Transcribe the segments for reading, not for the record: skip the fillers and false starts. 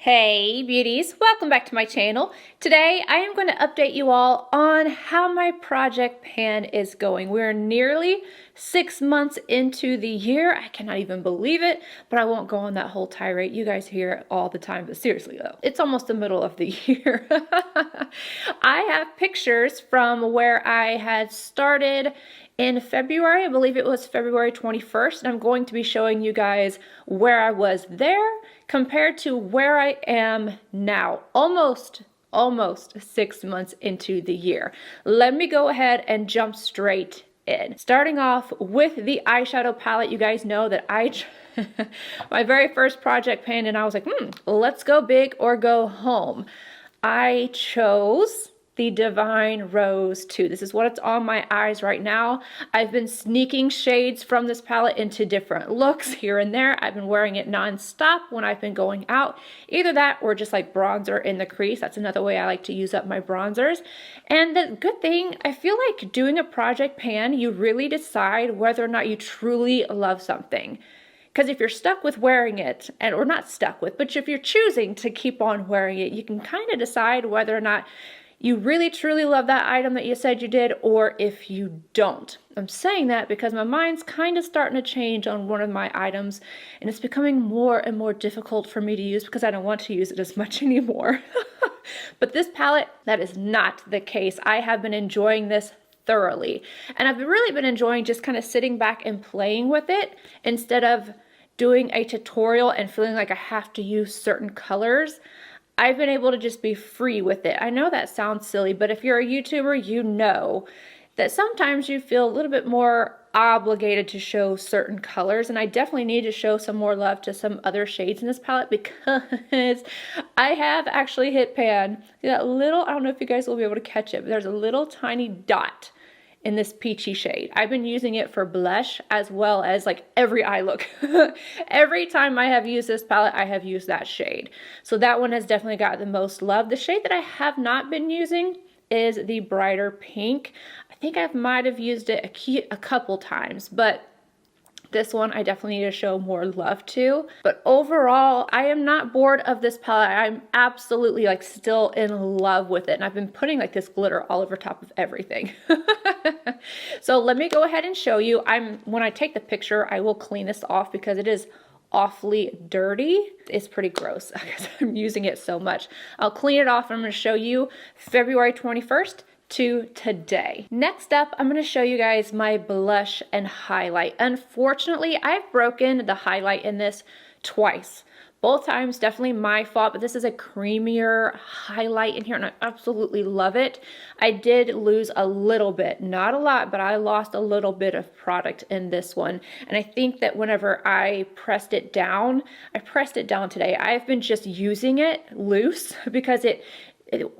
Hey beauties, welcome back to my channel. Today I am going to update you all on how my project pan is going. We're nearly 6 months into the year. I cannot even believe it, but I won't go on that whole tirade. You guys hear it all the time, but seriously though, it's almost the middle of the year. I have pictures from where I had started in February. I believe it was February 21st, and I'm going to be showing you guys where I was there compared to where I am now, almost 6 months into the year. Let me go ahead and jump straight in. Starting off with the eyeshadow palette, you guys know that my very first project pan, and I was like, let's go big or go home. I chose the Divine Rose 2. This is what's on my eyes right now. I've been sneaking shades from this palette into different looks here and there. I've been wearing it non-stop when I've been going out. Either that or just like bronzer in the crease. That's another way I like to use up my bronzers. And the good thing, I feel like doing a project pan, you really decide whether or not you truly love something. Because if you're stuck with wearing it, or not stuck with, but if you're choosing to keep on wearing it, you can kind of decide whether or not you really truly love that item that you said you did, or if you don't. I'm saying that because my mind's kind of starting to change on one of my items, and it's becoming more and more difficult for me to use because I don't want to use it as much anymore. But this palette, that is not the case. I have been enjoying this thoroughly, and I've really been enjoying just kind of sitting back and playing with it instead of doing a tutorial and feeling like I have to use certain colors. I've been able to just be free with it. I know that sounds silly, but if you're a YouTuber, you know that sometimes you feel a little bit more obligated to show certain colors, and I definitely need to show some more love to some other shades in this palette because I have actually hit pan. See that little, I don't know if you guys will be able to catch it, but there's a little tiny dot in this peachy shade. I've been using it for blush as well as like every eye look. Every time I have used this palette, I have used that shade. So that one has definitely got the most love. The shade that I have not been using is the brighter pink. I think I might have used it a couple times, but this one I definitely need to show more love to. But overall, I am not bored of this palette. I'm absolutely like still in love with it. And I've been putting like this glitter all over top of everything. So let me go ahead and show you. When I take the picture, I will clean this off because it is awfully dirty. It's pretty gross because I'm using it so much. I'll clean it off and I'm going to show you February 21st to today. Next up, I'm going to show you guys my blush and highlight. Unfortunately, I've broken the highlight in this twice. Both times definitely my fault, but this is a creamier highlight in here and I absolutely love it. I did lose a little bit, not a lot, but I lost a little bit of product in this one. And I think that whenever I pressed it down today. I've been just using it loose because it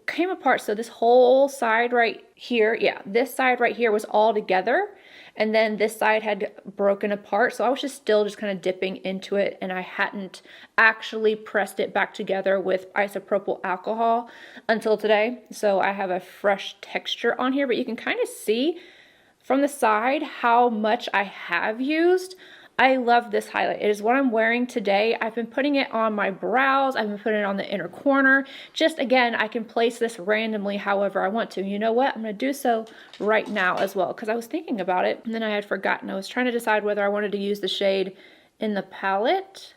came apart. So this whole side right here, this side right here was all together, and then this side had broken apart. So I was still kind of dipping into it, and I hadn't actually pressed it back together with isopropyl alcohol until today. So I have a fresh texture on here, but you can kind of see from the side how much I have used. I love this highlight. It is what I'm wearing today. I've been putting it on my brows. I've been putting it on the inner corner. Just again, I can place this randomly however I want to. You know what? I'm going to do so right now as well because I was thinking about it and then I had forgotten. I was trying to decide whether I wanted to use the shade in the palette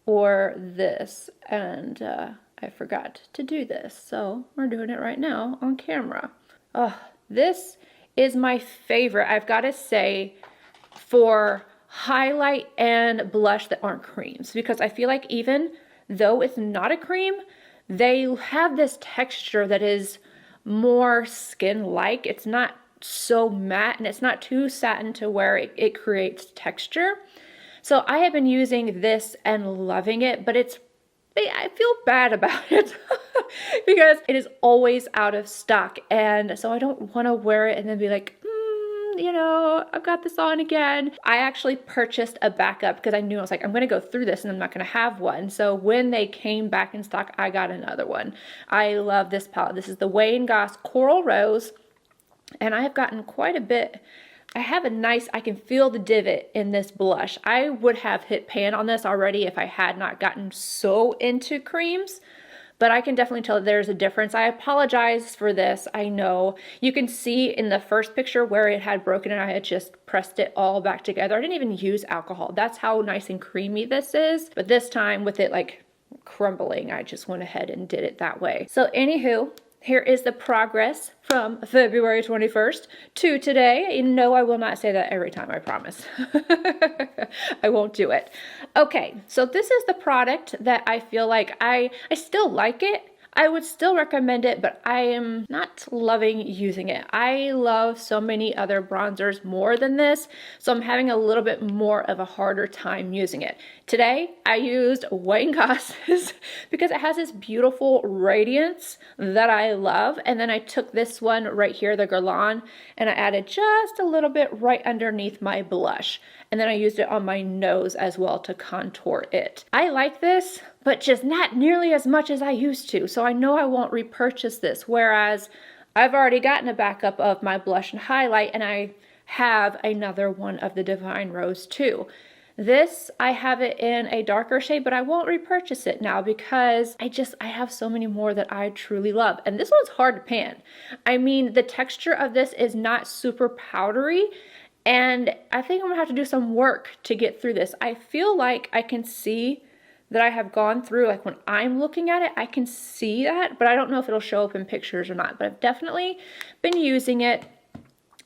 or this, and I forgot to do this. So we're doing it right now on camera. Oh, this is my favorite, I've got to say, for highlight and blush that aren't creams, because I feel like even though it's not a cream, they have this texture that is more skin-like. It's not so matte and it's not too satin to where it creates texture. So I have been using this and loving it, but I feel bad about it because it is always out of stock, and so I don't want to wear it and then be like, you know, I've got this on again. I actually purchased a backup because I knew I was like, I'm going to go through this and I'm not going to have one. So when they came back in stock, I got another one. I love this palette. This is the Goss Coral Rose, and I have gotten quite a bit I have a nice, I can feel the divot in this blush. I would have hit pan on this already if I had not gotten so into creams, but I can definitely tell there's a difference. I apologize for this. I know you can see in the first picture where it had broken and I had just pressed it all back together. I didn't even use alcohol. That's how nice and creamy this is. But this time with it like crumbling, I just went ahead and did it that way. So anywho, here is the progress from February 21st to today. No, I will not say that every time, I promise. I won't do it. Okay, so this is the product that I feel like I still like it. I would still recommend it, but I am not loving using it. I love so many other bronzers more than this, so I'm having a little bit more of a harder time using it. Today, I used White & Goss's because it has this beautiful radiance that I love, and then I took this one right here, the Guerlain, and I added just a little bit right underneath my blush. And then I used it on my nose as well to contour it. I like this, but just not nearly as much as I used to. So I know I won't repurchase this, whereas I've already gotten a backup of my blush and highlight, and I have another one of the Divine Rose too. This, I have it in a darker shade, but I won't repurchase it now because I have so many more that I truly love. And this one's hard to pan. I mean, the texture of this is not super powdery, and I think I'm gonna have to do some work to get through this. I feel like I can see that I have gone through, like when I'm looking at it, I can see that, but I don't know if it'll show up in pictures or not. But I've definitely been using it,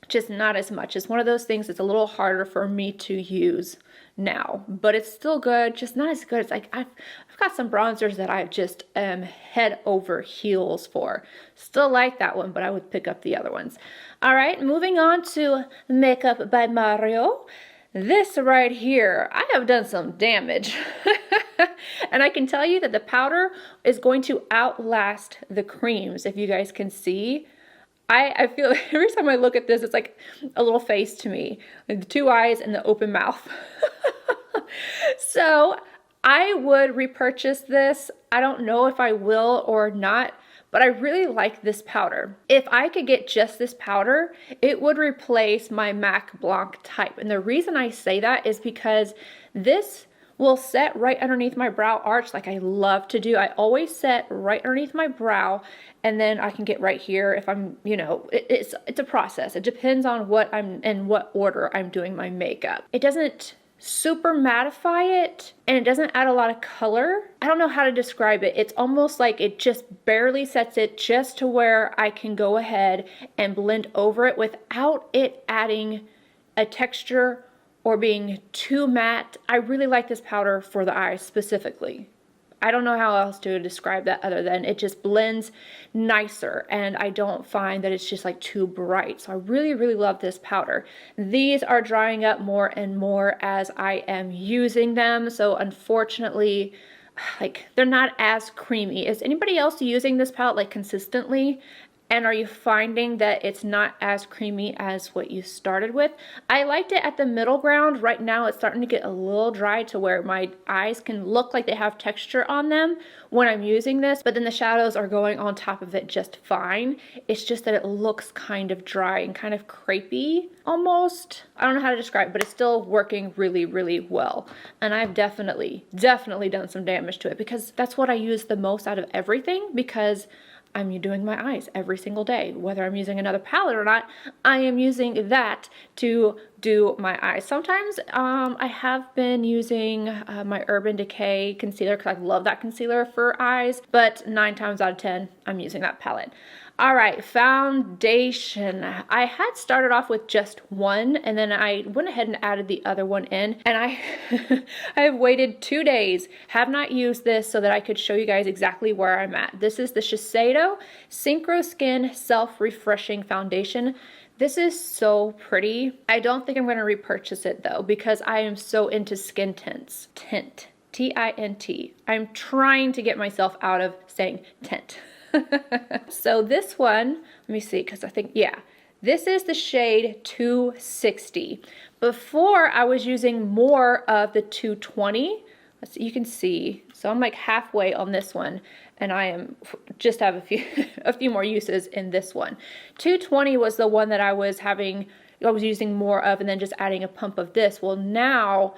just not as much. It's one of those things that's a little harder for me to use now, but it's still good, just not as good. It's like I've got some bronzers that I just am head over heels for. Still like that one, but I would pick up the other ones. All right, moving on to Makeup by Mario. This right here, I have done some damage. And I can tell you that the powder is going to outlast the creams, if you guys can see. I feel every time I look at this, it's like a little face to me, like the two eyes and the open mouth. So I would repurchase this. I don't know if I will or not, but I really like this powder. If I could get just this powder, it would replace my MAC Blanc type. And the reason I say that is because this will set right underneath my brow arch like I love to do. I always set right underneath my brow, and then I can get right here if I'm, you know, it's a process. It depends on what I'm in, what order I'm doing my makeup. It doesn't super mattify it, and it doesn't add a lot of color. I don't know how to describe it. It's almost like it just barely sets it just to where I can go ahead and blend over it without it adding a texture or being too matte. I really like this powder for the eyes specifically. I don't know how else to describe that other than it just blends nicer, and I don't find that it's just like too bright. So I really, really love this powder. These are drying up more and more as I am using them. So unfortunately, like they're not as creamy. Is anybody else using this palette like consistently? And are you finding that it's not as creamy as what you started with? I liked it at the middle ground. Right now it's starting to get a little dry to where my eyes can look like they have texture on them when I'm using this, but then the shadows are going on top of it just fine. It's just that it looks kind of dry and kind of crepey almost. I don't know how to describe it, but it's still working really, really well. And I've definitely done some damage to it because that's what I use the most out of everything, because I'm doing my eyes every single day. Whether I'm using another palette or not, I am using that to do my eyes. Sometimes I have been using my Urban Decay concealer because I love that concealer for eyes, but 9 times out of 10, I'm using that palette. All right, foundation. I had started off with just one, and then I went ahead and added the other one in, and I have waited 2 days, have not used this so that I could show you guys exactly where I'm at. This is the Shiseido Synchro Skin Self-Refreshing Foundation. This is so pretty. I don't think I'm going to repurchase it though, because I am so into skin tints. Tint. T-I-N-T. I'm trying to get myself out of saying tint. So this one, let me see, because I think, yeah, this is the shade 260. Before I was using more of the 220. Let's see, you can see. So I'm like halfway on this one, and I am just have a few more uses in this one. 220 was the one that I was having I was using more of and then just adding a pump of this. Well, now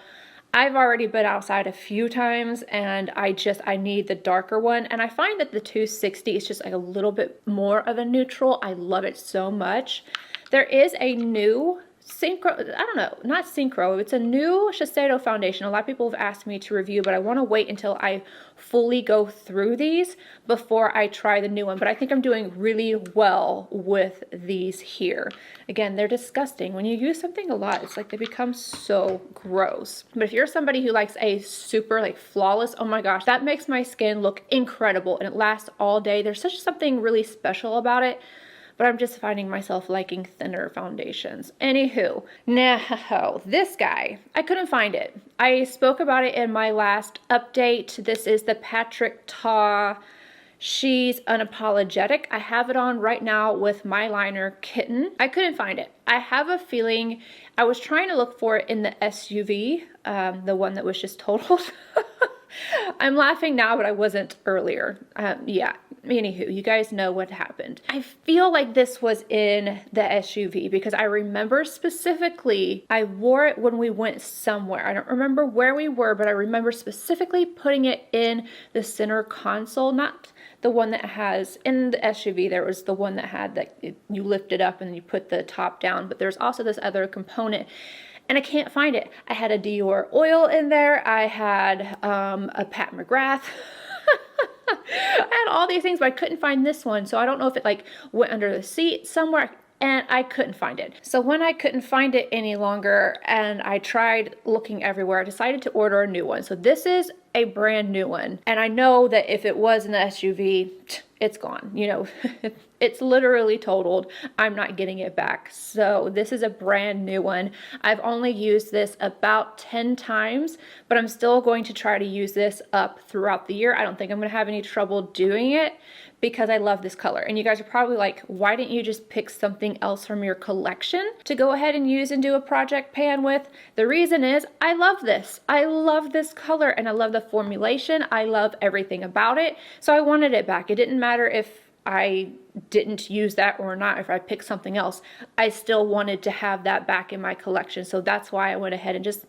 I've already been outside a few times and I need the darker one. And I find that the 260 is just like a little bit more of a neutral. I love it so much. There is a new Synchro, I don't know, not Synchro, it's a new Shiseido Foundation. A lot of people have asked me to review, but I want to wait until I fully go through these before I try the new one. But I think I'm doing really well with these here. Again, they're disgusting. When you use something a lot, it's like they become so gross. But if you're somebody who likes a super like flawless, oh my gosh, that makes my skin look incredible and it lasts all day. There's such something really special about it. But I'm just finding myself liking thinner foundations. Anywho, now this guy, I couldn't find it. I spoke about it in my last update. This is the Patrick Ta She's Unapologetic. I have it on right now with my liner Kitten. I couldn't find it. I have a feeling I was trying to look for it in the SUV, the one that was just totaled. I'm laughing now, but I wasn't earlier. Yeah, anywho, you guys know what happened. I feel like this was in the SUV because I remember specifically I wore it when we went somewhere. I don't remember where we were, but I remember specifically putting it in the center console, not the one that has, in the SUV, there was the one that had that you lift it up and you put the top down, but there's also this other component. And I can't find it. I had a Dior oil in there. I had a Pat McGrath. I had all these things, but I couldn't find this one. So I don't know if it like went under the seat somewhere, and I couldn't find it. So when I couldn't find it any longer and I tried looking everywhere, I decided to order a new one. So this is a brand new one. And I know that if it was in the SUV, it's gone. You know, it's literally totaled. I'm not getting it back. So this is a brand new one. I've only used this about 10 times, but I'm still going to try to use this up throughout the year. I don't think I'm going to have any trouble doing it because I love this color. And you guys are probably like, why didn't you just pick something else from your collection to go ahead and use and do a project pan with? The reason is I love this. I love this color and I love the formulation. I love everything about it. So I wanted it back. It didn't matter if I didn't use that or not. If I picked something else, I still wanted to have that back in my collection. So that's why I went ahead and just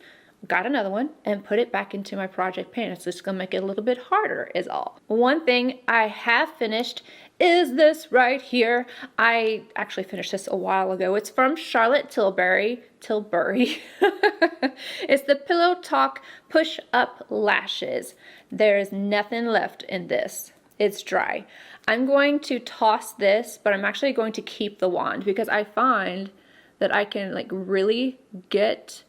got another one and put it back into my project pan. It's just gonna make it a little bit harder is all. One thing I have finished is this right here. I actually finished this a while ago. It's from Charlotte Tilbury. It's the Pillow Talk Push Up Lashes. There's nothing left in this. It's dry. I'm going to toss this, but I'm actually going to keep the wand because I find that I can like really get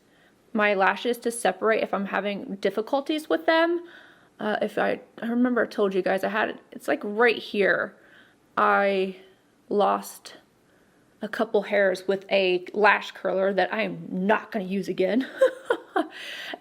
my lashes to separate if I'm having difficulties with them. I remember I told you guys I had, it's like right here. I lost a couple hairs with a lash curler that I am not going to use again.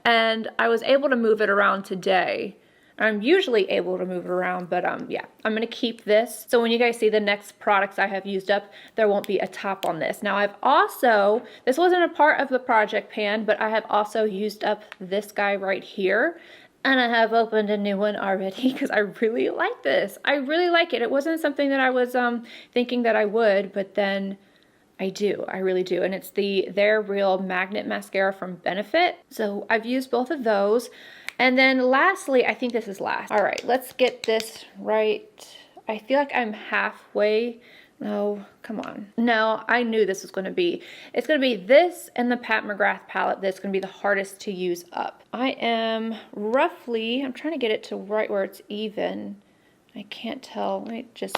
And I was able to move it around today. I'm usually able to move it around, but yeah, I'm gonna keep this. So when you guys see the next products I have used up, there won't be a top on this. Now I've also, this wasn't a part of the project pan, but I have also used up this guy right here. And I have opened a new one already because I really like this. I really like it. It wasn't something that I was thinking that I would, but then I do. I really do. And it's the They're Real Magnet Mascara from Benefit. So I've used both of those. And then lastly, I think this is last. All right, let's get this right. I feel like I'm halfway. No, come on. No, I knew this was gonna be. It's gonna be this and the Pat McGrath palette that's gonna be the hardest to use up. I am roughly, I'm trying to get it to right where it's even. I can't tell, let me just,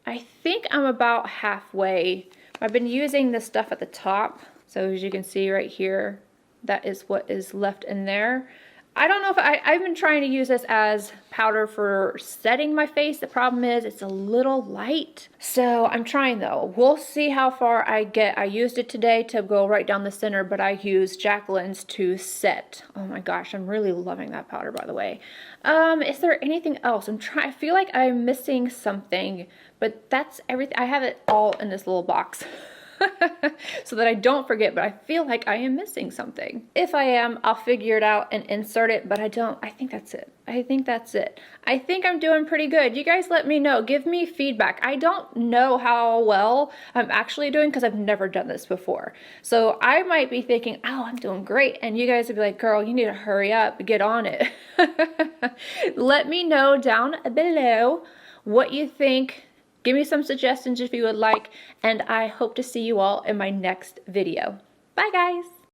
I think I'm about halfway. I've been using this stuff at the top. So as you can see right here, that is what is left in there. I don't know if I've been trying to use this as powder for setting my face. The problem is it's a little light. So I'm trying though. We'll see how far I get. I used it today to go right down the center, but I used JACLYN's to set. Oh my gosh, I'm really loving that powder, by the way. Is there anything else? I feel like I'm missing something, but that's everything. I have it all in this little box. so that I don't forget, but I feel like I am missing something. If I am, I'll figure it out and insert it, but I don't. I think that's it. I think that's it. I think I'm doing pretty good. You guys let me know. Give me feedback. I don't know how well I'm actually doing because I've never done this before. So I might be thinking, oh, I'm doing great. And you guys would be like, girl, you need to hurry up, get on it. Let me know down below what you think. Give me some suggestions if you would like, and I hope to see you all in my next video. Bye, guys.